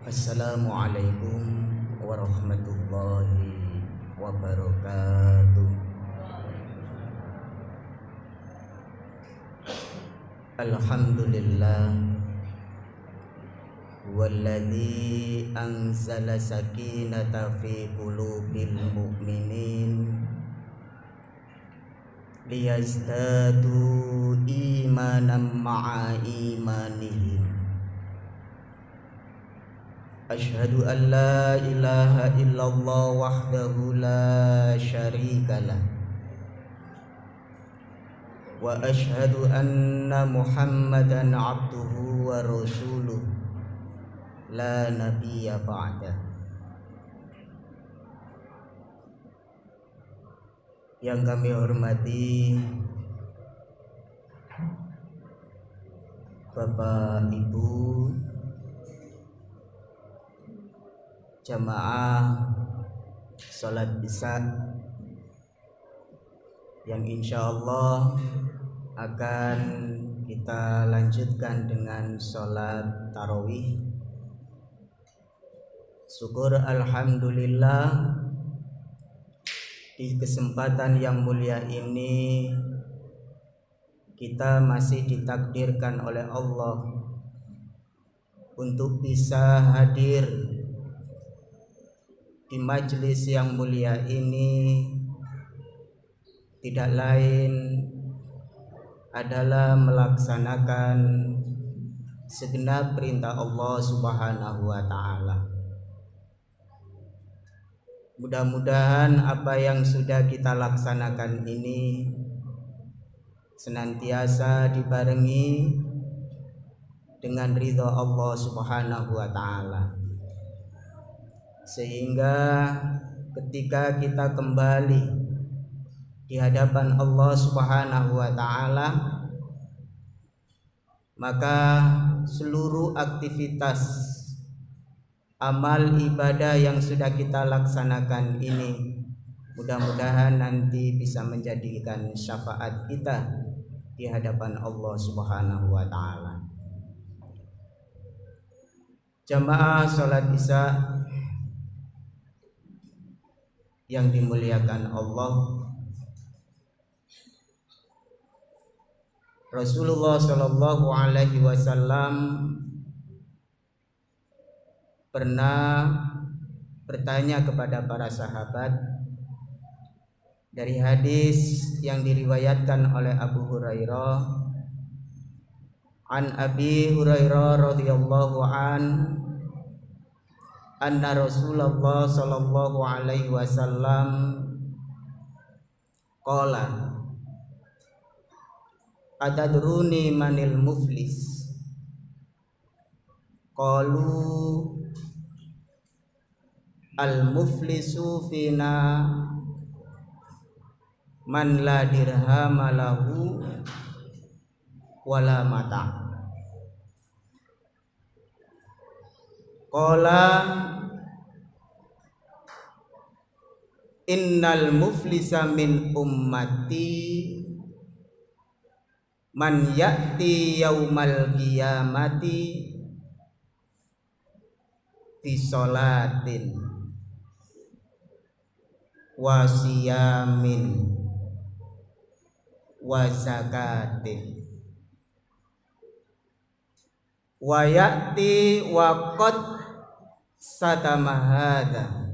Assalamualaikum warahmatullahi wabarakatuh. Alhamdulillah walladzi anzala sakinata fi qulubil mu'minin liyazdadu imanan ma'a imanihim. Asyhadu an la ilaha illallah wahdahu la syarikalah wa asyhadu anna Muhammadan abduhu wa rasuluh la nabiyya ba'dah. Yang kami hormati Bapak Ibu jamaah salat Isya yang insyaallah akan kita lanjutkan dengan salat tarawih. Syukur alhamdulillah di kesempatan yang mulia ini kita masih ditakdirkan oleh Allah untuk bisa hadir di majelis yang mulia ini, tidak lain adalah melaksanakan segenap perintah Allah Subhanahu wa taala. Mudah-mudahan apa yang sudah kita laksanakan ini senantiasa dibarengi dengan ridha Allah Subhanahu wa taala, sehingga ketika kita kembali di hadapan Allah Subhanahu wa taala, maka seluruh aktivitas amal ibadah yang sudah kita laksanakan ini mudah-mudahan nanti bisa menjadikan syafaat kita di hadapan Allah Subhanahu wa taala. Jamaah salat Isya yang dimuliakan Allah, Rasulullah Shallallahu Alaihi Wasallam pernah bertanya kepada para sahabat dari hadis yang diriwayatkan oleh Abu Hurairah, an Abi Hurairah radhiyallahu anna Rasulullah sallallahu alaihi wasallam qala atadruni manil muflis, qalu al muflisu fina man la dirhama lahu wala mata. Qala innal muflisa min ummati man ya'ti yaumal qiyamati bi sholatin wa siyamin wa zakatin wa ya'ti wa qad satama hadha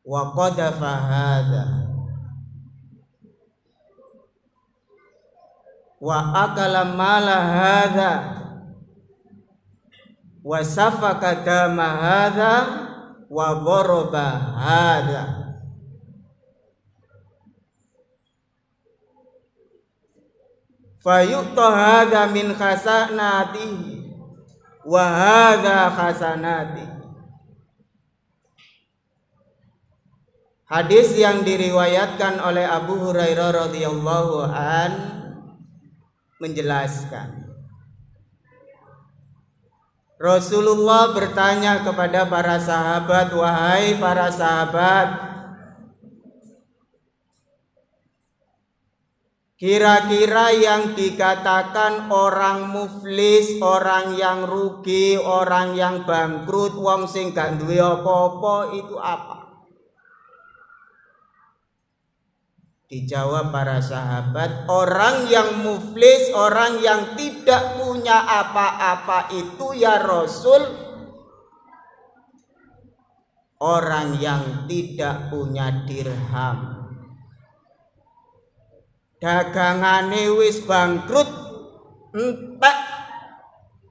wa qadafa hadha wa akala mala hadha wa safaka dama hadha wa daraba hadha. Fayu'ta hadha min khasanatihi wa hadha khasanati. Hadis yang diriwayatkan oleh Abu Hurairah radhiyallahu an menjelaskan, Rasulullah bertanya kepada para sahabat, wahai para sahabat, Kira-kira yang dikatakan orang muflis, orang yang rugi, orang yang bangkrut, wong sing gak duwe apa-apa itu apa? Dijawab para sahabat, orang yang muflis, orang yang tidak punya apa-apa itu ya Rasul, orang yang tidak punya dirham. Dagangane wis bangkrut, entek,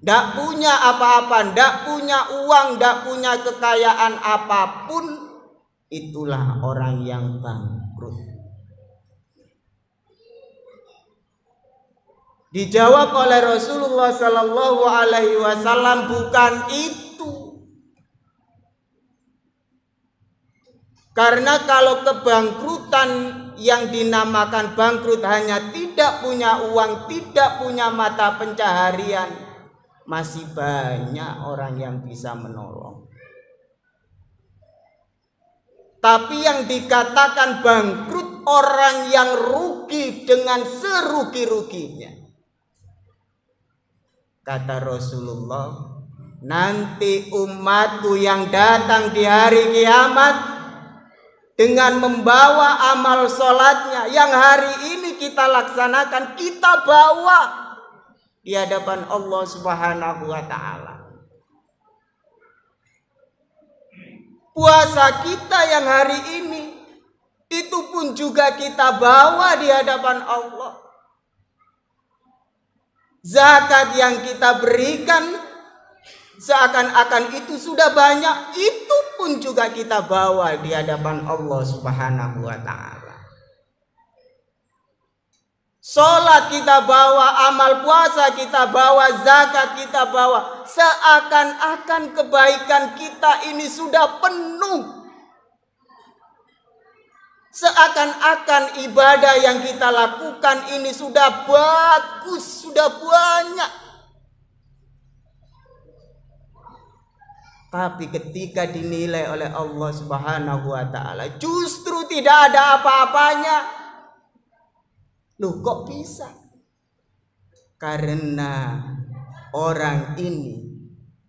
ndak punya apa-apa, ndak punya uang, ndak punya kekayaan apapun, itulah orang yang bangkrut. Dijawab oleh Rasulullah Sallallahu Alaihi Wasallam, bukan itu. Karena kalau kebangkrutan yang dinamakan bangkrut hanya tidak punya uang, tidak punya mata pencaharian, masih banyak orang yang bisa menolong. Tapi yang dikatakan bangkrut orang yang rugi dengan serugi-ruginya. Kata Rasulullah, nanti umatku yang datang di hari kiamat dengan membawa amal sholatnya yang hari ini kita laksanakan, kita bawa di hadapan Allah Subhanahu wa Ta'ala. Puasa kita yang hari ini itu pun juga kita bawa di hadapan Allah. Zakat yang kita berikan seakan-akan itu sudah banyak, itu pun juga kita bawa di hadapan Allah Subhanahu wa Ta'ala. Sholat kita bawa, amal puasa kita bawa, zakat kita bawa, seakan-akan kebaikan kita ini sudah penuh. Seakan-akan ibadah yang kita lakukan ini sudah bagus, sudah banyak. Tapi ketika dinilai oleh Allah Subhanahu wa Ta'ala, justru tidak ada apa-apanya. Loh, kok bisa? Karena orang ini,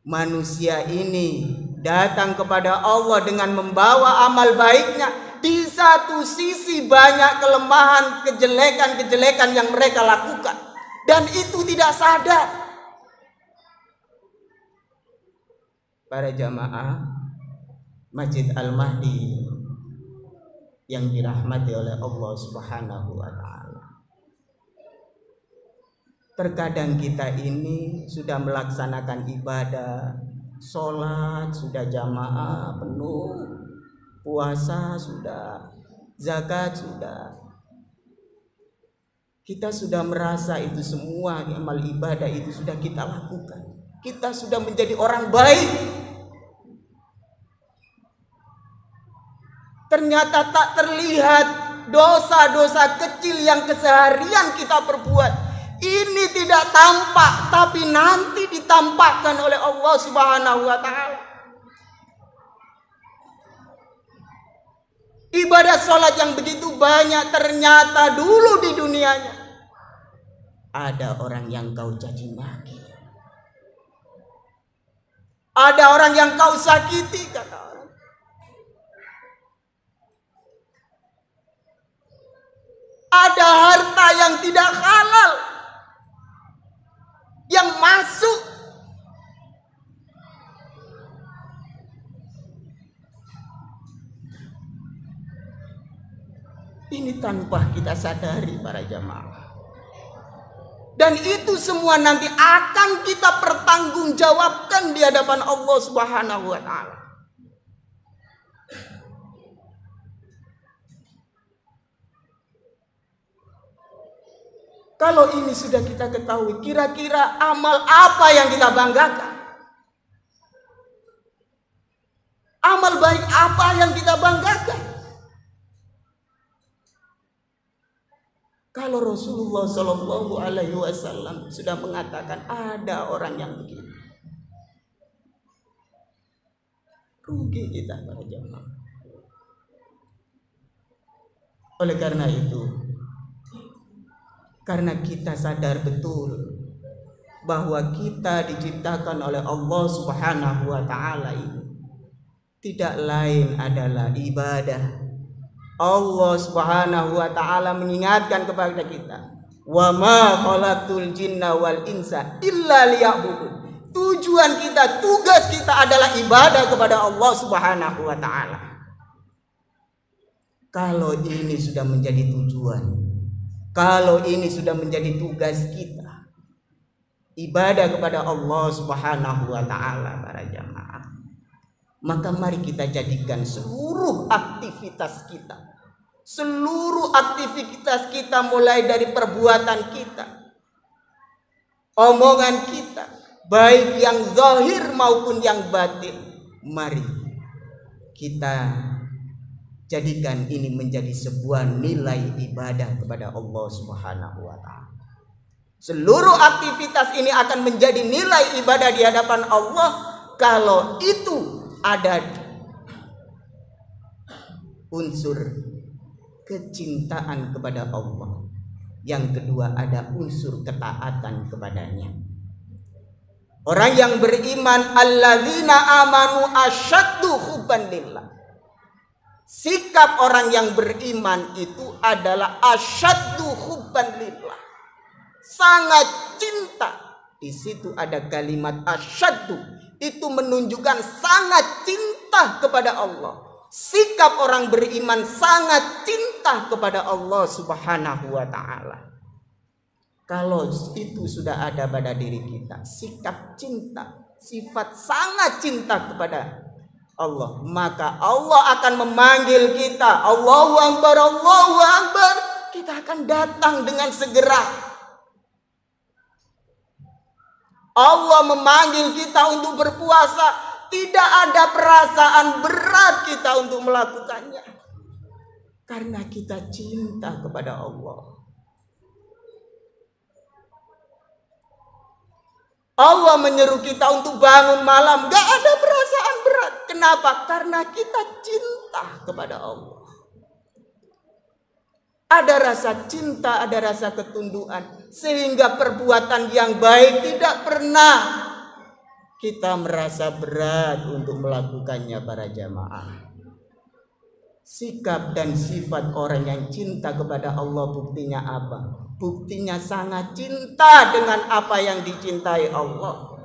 manusia ini datang kepada Allah dengan membawa amal baiknya. Di satu sisi banyak kelemahan, kejelekan-kejelekan yang mereka lakukan, dan itu tidak sadar. Para jamaah Masjid Al-Mahdi yang dirahmati oleh Allah Subhanahu wa Ta'ala, terkadang kita ini sudah melaksanakan ibadah, sholat sudah jamaah penuh, puasa sudah, zakat sudah, kita sudah merasa itu semua amal ibadah itu sudah kita lakukan, kita sudah menjadi orang baik. Ternyata tak terlihat dosa-dosa kecil yang keseharian kita perbuat. Ini tidak tampak, tapi nanti ditampakkan oleh Allah Subhanahu wa Ta'ala. Ibadah sholat yang begitu banyak, ternyata dulu di dunianya ada orang yang kau caci maki, ada orang yang kau sakiti, kata orang. Ada harta yang tidak halal yang masuk. Ini tanpa kita sadari para jamaah. Dan itu semua nanti akan kita pertanggungjawabkan di hadapan Allah Subhanahu wa Ta'ala. Kalau ini sudah kita ketahui, kira-kira amal apa yang kita banggakan? Amal baik apa yang kita banggakan? Kalau Rasulullah Shallallahu Alaihi Wasallam sudah mengatakan ada orang yang begitu, rugi kita para jamaah. Oleh karena itu, Karena kita sadar betul bahwa kita diciptakan oleh Allah Subhanahu wa taala ini tidak lain adalah ibadah. Allah Subhanahu wa taala mengingatkan kepada kita, "Wa ma khalaqtul jinna wal insa illa liya'budun." Tujuan kita, tugas kita adalah ibadah kepada Allah Subhanahu wa taala. Kalau ini sudah menjadi tujuan, kalau ini sudah menjadi tugas kita, ibadah kepada Allah Subhanahu wa taala para jamaah, maka mari kita jadikan seluruh aktivitas kita mulai dari perbuatan kita, omongan kita, baik yang zahir maupun yang batin, mari kita jadikan ini menjadi sebuah nilai ibadah kepada Allah Subhanahu wa taala. Seluruh aktivitas ini akan menjadi nilai ibadah di hadapan Allah kalau itu ada unsur kecintaan kepada Allah. Yang kedua ada unsur ketaatan kepadanya. Orang yang beriman, alladzina amanu asyaddu hubban lillah. Sikap orang yang beriman itu adalah asyaddu hubban lillah, sangat cinta. Di situ ada kalimat asyaddu, itu menunjukkan sangat cinta kepada Allah. Sikap orang beriman sangat cinta kepada Allah Subhanahu wa taala. Kalau itu sudah ada pada diri kita, sikap cinta, sifat sangat cinta kepada Allah, maka Allah akan memanggil kita, Allahu Akbar, Allahu Akbar. Kita akan datang dengan segera. Allah memanggil kita untuk berpuasa, tidak ada perasaan berat kita untuk melakukannya, karena kita cinta kepada Allah. Allah menyeru kita untuk bangun malam, gak ada perasaan berat. Kenapa? Karena kita cinta kepada Allah. Ada rasa cinta, ada rasa ketundukan, sehingga perbuatan yang baik tidak pernah kita merasa berat untuk melakukannya para jamaah. Sikap dan sifat orang yang cinta kepada Allah buktinya apa? Buktinya sangat cinta dengan apa yang dicintai Allah,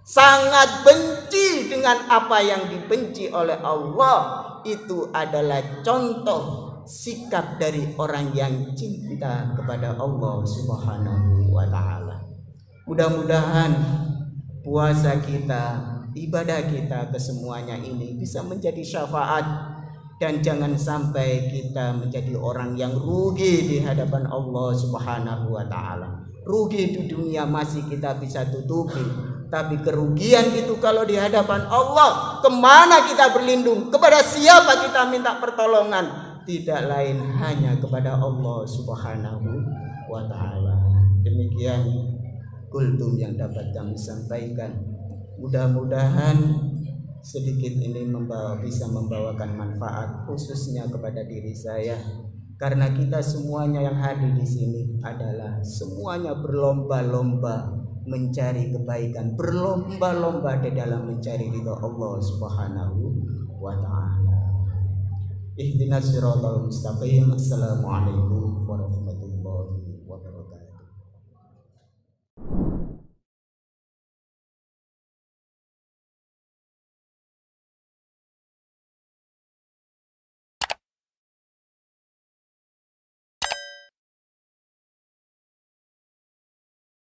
sangat benci dengan apa yang dibenci oleh Allah. Itu adalah contoh sikap dari orang yang cinta kepada Allah Subhanahu wa taala. Mudah-mudahan puasa kita, ibadah kita kesemuanya ini bisa menjadi syafaat, dan jangan sampai kita menjadi orang yang rugi di hadapan Allah Subhanahu wa taala. Rugi di dunia masih kita bisa tutupi, tapi kerugian itu kalau di hadapan Allah, kemana kita berlindung? Kepada siapa kita minta pertolongan? Tidak lain hanya kepada Allah Subhanahu wa taala. Demikian kultum yang dapat kami sampaikan. Mudah-mudahan sedikit ini bisa membawakan manfaat khususnya kepada diri saya, karena kita semuanya yang hadir di sini adalah semuanya berlomba-lomba mencari kebaikan, berlomba-lomba di dalam mencari ridha Allah Subhanahu wa taala. Ihdinas siratal mustaqim. Assalamualaikum warahmatullahi wabarakatuh.